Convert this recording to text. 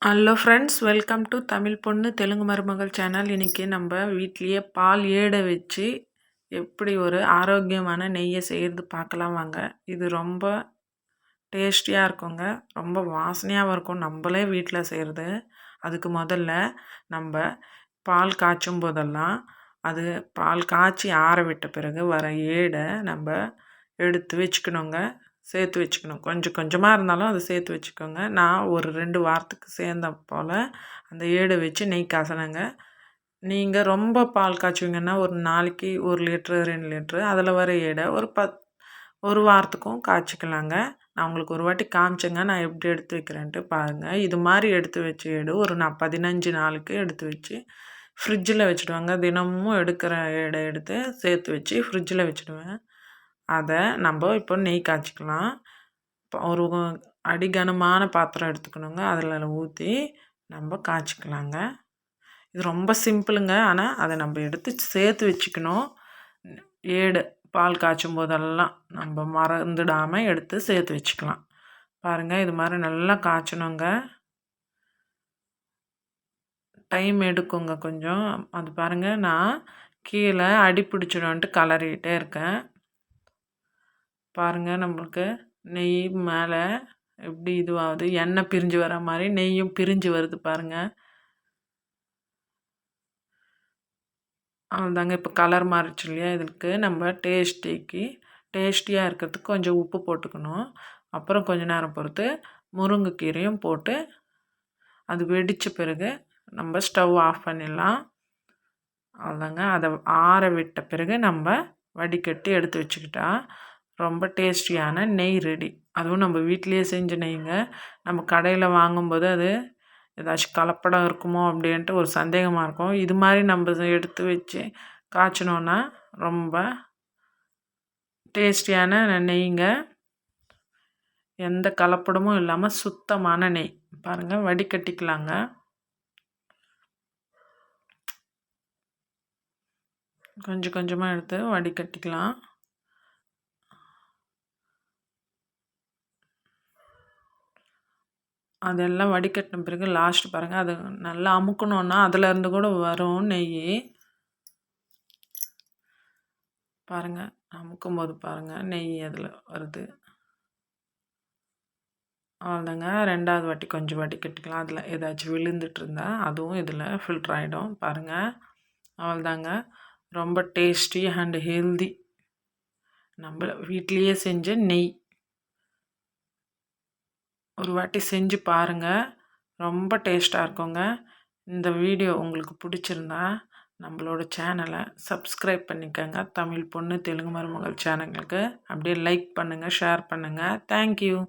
Hello friends, welcome to Tamil பொண்ணு தெலுங்கு மருமகள் channel. இன்றைக்கி நம்ம வீட்லேயே பால் ஏடை வச்சு எப்படி ஒரு ஆரோக்கியமான நெய்யை செய்கிறது பார்க்கலாம் வாங்க. இது ரொம்ப டேஸ்டியாக இருக்குங்க, ரொம்ப வாசனையாகவும் இருக்கும். நம்மளே வீட்டில் செய்கிறது. அதுக்கு முதல்ல நம்ம பால் காய்ச்சும் போதெல்லாம் அது பால் காய்ச்சி ஆற விட்ட பிறகு வர ஏடை நம்ம எடுத்து வச்சுக்கணுங்க, சேர்த்து வச்சுக்கணும். கொஞ்சம் கொஞ்சமாக இருந்தாலும் அதை சேர்த்து வச்சுக்கோங்க. நான் ஒரு 2 வாரத்துக்கு சேர்ந்த போல் அந்த ஏடை வச்சு நெய் காசினேங்க. நீங்கள் ரொம்ப பால் காய்ச்சுவீங்கன்னா ஒரு நாளைக்கு 1 லிட்ரு 2 லிட்ரு அதில் வர ஏடை ஒரு வாரத்துக்கும் காய்ச்சிக்கலாங்க. நான் உங்களுக்கு ஒரு வாட்டி காமிச்சேங்க, நான் எப்படி எடுத்து வைக்கிறேன்ட்டு பாருங்கள். இது மாதிரி எடுத்து வச்ச ஏடு ஒரு 15 நாளுக்கு எடுத்து வச்சு ஃப்ரிட்ஜில் வச்சுடுவாங்க. தினமும் எடுக்கிற ஏடை எடுத்து சேர்த்து வச்சு ஃப்ரிட்ஜில் வச்சுடுவேன். அதை நம்ம இப்போ நெய் காய்ச்சிக்கலாம். இப்போ ஒரு அடிகனமான பாத்திரம் எடுத்துக்கணுங்க, அதில் ஊற்றி நம்ம காய்ச்சிக்கலாங்க. இது ரொம்ப சிம்பிளுங்க, ஆனால் அதை நம்ம எடுத்து சேர்த்து வச்சுக்கணும். ஏடு பால் காய்ச்சும் போதெல்லாம் நம்ம மறந்துடாமல் எடுத்து சேர்த்து வச்சுக்கலாம். பாருங்கள், இது மாதிரி நல்லா காய்ச்சணுங்க. டைம் எடுக்குங்க கொஞ்சம். அது பாருங்கள், நான் கீழே அடி பிடிச்சிடும்ன்ட்டு கலரிக்கிட்டே இருக்கேன். பாருங்கள், நம்மளுக்கு நெய் மேலே எப்படி இதுவாகுது, எண்ணெய் பிரிஞ்சு வர மாதிரி நெய்யும் பிரிஞ்சு வருது பாருங்கள். அவ்வளோதாங்க, இப்போ கலர் மாறிச்சு இல்லையா. இதுக்கு நம்ம டேஸ்டியாக இருக்கிறதுக்கு கொஞ்சம் உப்பு போட்டுக்கணும். அப்புறம் கொஞ்ச நேரம் பொறுத்து முருங்கைக்கீரையும் போட்டு அது வெடித்த பிறகு நம்ம ஸ்டவ் ஆஃப் பண்ணிடலாம். அவ்வளோதாங்க, அதை ஆற விட்ட பிறகு நம்ம வடிகட்டி எடுத்து வச்சுக்கிட்டா ரொம்ப டேஸ்டியான நெய் ரெடி. அதுவும் நம்ம வீட்டிலையே செஞ்ச நெய்ங்க. நம்ம கடையில் வாங்கும்போது அது ஏதாச்சும் கலப்படம் இருக்குமோ அப்படின்ட்டு ஒரு சந்தேகமாக இருக்கும். இது மாதிரி நம்ம எடுத்து வச்சு காய்ச்சினோன்னா ரொம்ப டேஸ்டியான நெய்ங்க. எந்த கலப்படமும் இல்லாமல் சுத்தமான நெய். பாருங்கள், வடிகட்டிக்கலாங்க. கொஞ்சம் கொஞ்சமாக எடுத்து வடிகட்டிக்கலாம். அதெல்லாம் வடிகட்டின பிறகு லாஸ்ட் பாருங்கள், அது நல்லா அமுக்கணுன்னா அதிலேருந்து கூட வரும் நெய். பாருங்கள், அமுக்கும்போது பாருங்கள் நெய் அதில் வருது. அவ்வளோதாங்க, 2வது வாட்டி கொஞ்சம் வடிகட்டிக்கலாம். அதில் ஏதாச்சும் விழுந்துட்டு இருந்தால் அதுவும் இதில் ஃபில்ட்ரு ஆகிடும். பாருங்கள், அவ்வளோதாங்க, ரொம்ப டேஸ்டி அண்ட் ஹெல்தி நம்ம வீட்லேயே செஞ்ச நெய். ஒரு வாட்டி செஞ்சு பாருங்கள், ரொம்ப டேஸ்ட்டாக இருக்குங்க. இந்த வீடியோ உங்களுக்கு பிடிச்சிருந்தா நம்மளோட சேனலை சப்ஸ்கிரைப் பண்ணிக்கோங்க. தமிழ் பொண்ணு தெலுங்கு மருமகள் சேனலுக்கு அப்படியே லைக் பண்ணுங்கள், ஷேர் பண்ணுங்கள். தேங்க்யூ.